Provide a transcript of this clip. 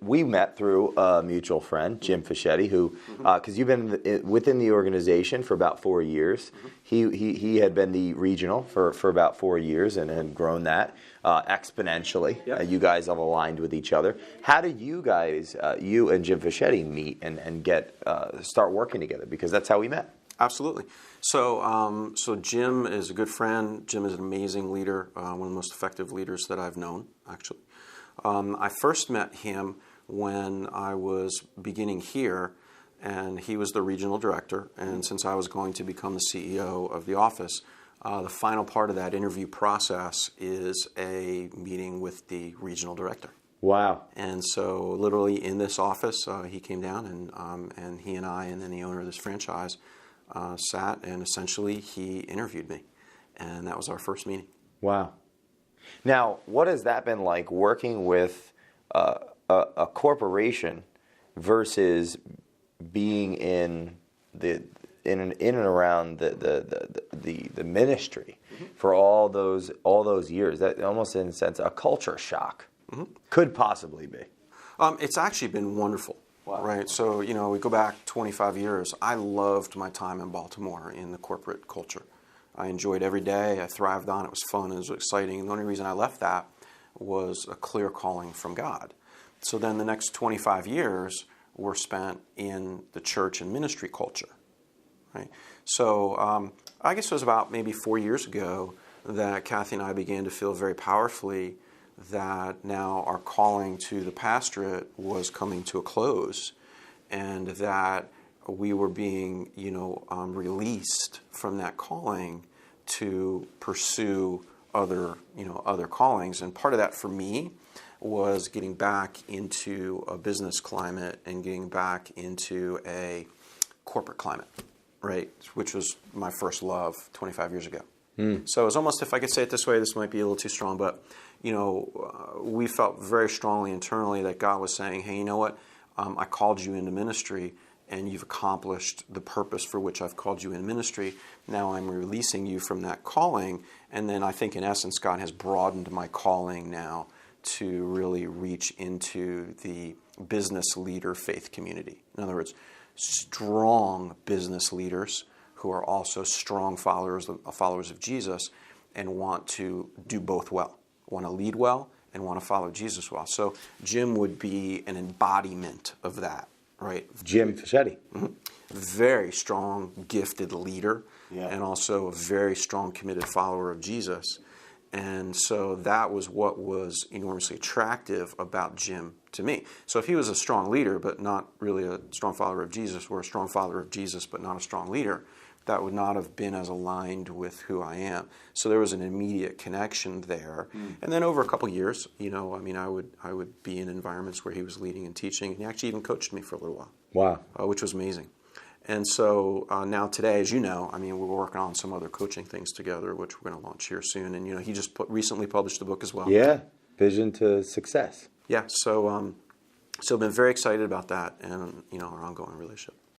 we met through a mutual friend, Jim Fischetti, who, because you've been within the organization for about 4 years. He had been the regional for about 4 years and had grown that exponentially. Yep. You guys have aligned with each other. How did you guys, you and Jim Fischetti, meet and get start working together? Because that's how we met. Absolutely. So Jim is a good friend. Jim is an amazing leader, one of the most effective leaders that I've known, actually. I first met him when I was beginning here, and he was the regional director. And since I was going to become the CEO of the office, the final part of that interview process is a meeting with the regional director. Wow. And so literally in this office, he came down, and he and I and then the owner of this franchise sat, and essentially he interviewed me. And that was our first meeting. Wow. Now, what has that been like working with a corporation versus being in and around the ministry for all those years? That almost, in a sense, a culture shock could possibly be. It's actually been wonderful. Wow. Right. So, we go back 25 years. I loved my time in Baltimore in the corporate culture. I enjoyed every day. I thrived on it. It was fun. It was exciting. And the only reason I left that was a clear calling from God. So then the next 25 years were spent in the church and ministry culture. Right. So I guess it was about maybe 4 years ago that Kathy and I began to feel very powerfully that now our calling to the pastorate was coming to a close, and that we were being, released from that calling to pursue other callings. And part of that for me was getting back into a business climate and getting back into a corporate climate, right? Which was my first love 25 years ago. So it was almost, if I could say it this way, this might be a little too strong, but we felt very strongly internally that God was saying, hey, you know what? I called you into ministry, and you've accomplished the purpose for which I've called you in ministry. Now I'm releasing you from that calling. And then I think, in essence, God has broadened my calling now to really reach into the business leader faith community. In other words, strong business leaders who are also strong followers of Jesus and want to do both well, want to lead well and want to follow Jesus well. So Jim would be an embodiment of that, right? Jim Fischetti. Very strong, gifted leader, Yeah. and also a very strong, committed follower of Jesus. And so that was what was enormously attractive about Jim to me. So if he was a strong leader but not really a strong follower of Jesus, or a strong follower of Jesus but not a strong leader, that would not have been as aligned with who I am. So there was an immediate connection there. And then over a couple years, I would be in environments where he was leading and teaching. And he actually even coached me for a little while. Wow. Which was amazing. And so now today, as you know, we're working on some other coaching things together, which we're going to launch here soon. And, he just recently published a book as well. Yeah, Vision to Success. Yeah, so I've been very excited about that and, our ongoing relationship.